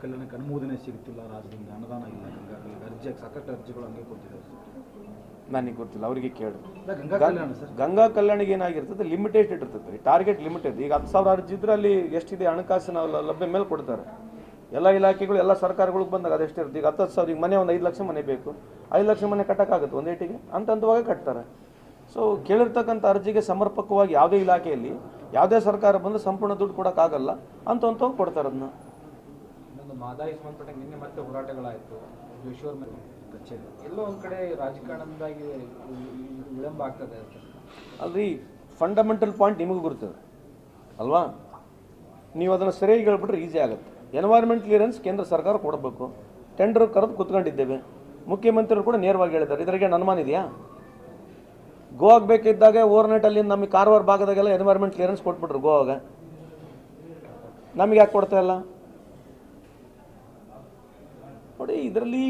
ಕಲ್ಯಾಣಕ್ಕೆ ಅನುಮೋದನೆ ಸಿಗುತ್ತಿಲ್ಲ, ರಾಜ್ಯದಿಂದ ಅನುದಾನ ಇಲ್ಲ, ಗಂಗಾ ಕಲ್ಯಾಣ ಅರ್ಜಿಯಾಗಿ ಸಾಕಷ್ಟು ಅರ್ಜಿಗಳು ಹಂಗೆ ಕೊಟ್ಟಿದ್ದಾರೆ. ನನಗೆ ಗೊತ್ತಿಲ್ಲ, ಅವರಿಗೆ ಕೇಳಿ. ಗಂಗಾ ಕಲ್ಯಾಣ ಸರ್, ಗಂಗಾ ಕಲ್ಯಾಣಿಗೆ ಏನಾಗಿರ್ತದೆ, ಲಿಮಿಟೆಡ್ ಇರ್ತದೆ ರೀ, ಟಾರ್ಗೆಟ್ ಲಿಮಿಟೆಡ್. ಈಗ 10,000 ಅರ್ಜಿ ಇದ್ರೆ ಅಲ್ಲಿ ಎಷ್ಟಿದೆ ಹಣಕಾಸಿನ ಲಭ್ಯ ಮೇಲೆ ಕೊಡ್ತಾರೆ. ಎಲ್ಲ ಇಲಾಖೆಗಳು ಎಲ್ಲ ಸರ್ಕಾರಗಳಿಗೆ ಬಂದಾಗ ಅದೆಷ್ಟಿರುತ್ತೆ. ಈಗ 10,000 ಈಗ ಮನೆ ಒಂದು 5 ಲಕ್ಷ ಮನೆ ಬೇಕು, 5 ಲಕ್ಷ ಮನೆ ಕಟ್ಟೋಕ್ಕಾಗುತ್ತೆ ಒಂದು ಏಟಿಗೆ ಹಂತವಾಗಿ ಕಟ್ತಾರೆ. ಸೊ ಕೇಳಿರ್ತಕ್ಕಂಥ ಅರ್ಜಿಗೆ ಸಮರ್ಪಕವಾಗಿ ಯಾವುದೇ ಇಲಾಖೆಯಲ್ಲಿ ಯಾವುದೇ ಸರ್ಕಾರ ಬಂದು ಸಂಪೂರ್ಣ ದುಡ್ಡು ಕೊಡೋಕ್ಕಾಗಲ್ಲ ಅಂತ ಕೊಡ್ತಾರೆ ಅದನ್ನ. ಇನ್ನೊಂದು ಮಾದಾಯಿ ಸಂಬಂಧಪಟ್ಟ ನಿನ್ನೆ ಮತ್ತೆ ಹೋರಾಟಗಳಾಯಿತು ಜೋಶಿಯವರ ಮೇಲೆ ಕಚೇರಿ, ಎಲ್ಲೋ ಒಂದು ಕಡೆ ರಾಜಕಾರಣದಿಂದಾಗಿ ವಿಳಂಬ ಆಗ್ತದೆ ಅಂತ. ಅಲ್ರಿ, ಫಂಡಮೆಂಟಲ್ ಪಾಯಿಂಟ್ ನಿಮಗೆ ಗುರ್ತದೆ ಅಲ್ವಾ? ನೀವು ಅದನ್ನು ಸರಿಯಾಗಿ ಹೇಳ್ಬಿಟ್ರೆ ಈಸಿ ಆಗುತ್ತೆ. ಎನ್ವೈರ್ಮೆಂಟ್ ಕ್ಲಿಯರೆನ್ಸ್ ಕೇಂದ್ರ ಸರ್ಕಾರ ಕೊಡಬೇಕು. ಟೆಂಡರ್ ಕರೆದು ಕುತ್ಕೊಂಡಿದ್ದೇವೆ, ಮುಖ್ಯಮಂತ್ರಿಗಳು ಕೂಡ ನೇರವಾಗಿ ಹೇಳಿದ್ದಾರೆ. ಇದರಿಗೆ ಅನುಮಾನ ಇದೆಯಾ? ಗೋವಾಗೆ ಬೇಕಿದ್ದಾಗ ಓವರ್ನೈಟಲ್ಲಿ ನಮಗೆ ಕಾರವಾರ ಭಾಗದಾಗೆಲ್ಲ ಎನ್ವೈರ್ಮೆಂಟ್ ಕ್ಲಿಯರೆನ್ಸ್ ಕೊಟ್ಬಿಟ್ರು ಗೋವಾಗ, ನಮಗೆ ಯಾಕೆ ಕೊಡ್ತಾ ಇಲ್ಲ ನೋಡಿ? ಇದರಲ್ಲಿ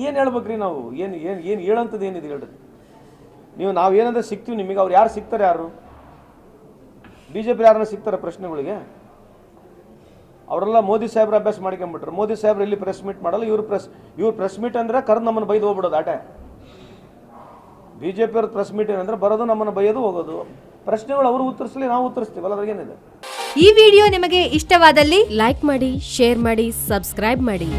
ಏನು ಹೇಳ್ಬೇಕ್ರಿ ನಾವು? ಏನು ಹೇಳೋಂಥದ್ದು ಏನಿದೆ ಹೇಳ್ರಿ ನೀವು? ನಾವು ಏನಂದ್ರೆ ಸಿಗ್ತೀವಿ ನಿಮಗೆ, ಅವ್ರು ಯಾರು ಸಿಗ್ತಾರೆ? ಯಾರು BJP ಯಾರನ್ನ ಸಿಗ್ತಾರೆ ಪ್ರಶ್ನೆಗಳಿಗೆ? ಅವರೆಲ್ಲ ಮೋದಿ ಸಾಹೇಬ್ರ ಅಭ್ಯಾಸ ಮಾಡ್ಕೊಂಡ್ಬಿಟ್ರು. ಮೋದಿ ಸಾಹೇಬ್ರು ಇಲ್ಲಿ ಪ್ರೆಸ್ ಮೀಟ್ ಮಾಡಲ್ಲ, ಇವ್ರು ಪ್ರೆಸ್ ಮೀಟ್ ಅಂದರೆ ಕರೆದು ನಮ್ಮನ್ನು ಬೈದು ಹೋಗ್ಬಿಡೋದು ಆಟೆ. BJP ಅವ್ರ ಪ್ರೆಸ್ ಮೀಟ್ ಏನಂದ್ರೆ ಬರೋದು, ನಮ್ಮನ್ನು ಬೈಯೋದು, ಹೋಗೋದು. ಪ್ರಶ್ನೆಗಳು ಅವರು ಉತ್ತರಿಸಲಿ, ನಾವು ಉತ್ತರಿಸ್ತೀವಲ್ಲ, ಅದ್ರಾಗೇನಿದೆ? ಈ ವಿಡಿಯೋ ನಿಮಗೆ ಇಷ್ಟವಾದಲ್ಲಿ ಲೈಕ್ ಮಾಡಿ, ಶೇರ್ ಮಾಡಿ, ಸಬ್ಸ್ಕ್ರೈಬ್ ಮಾಡಿ.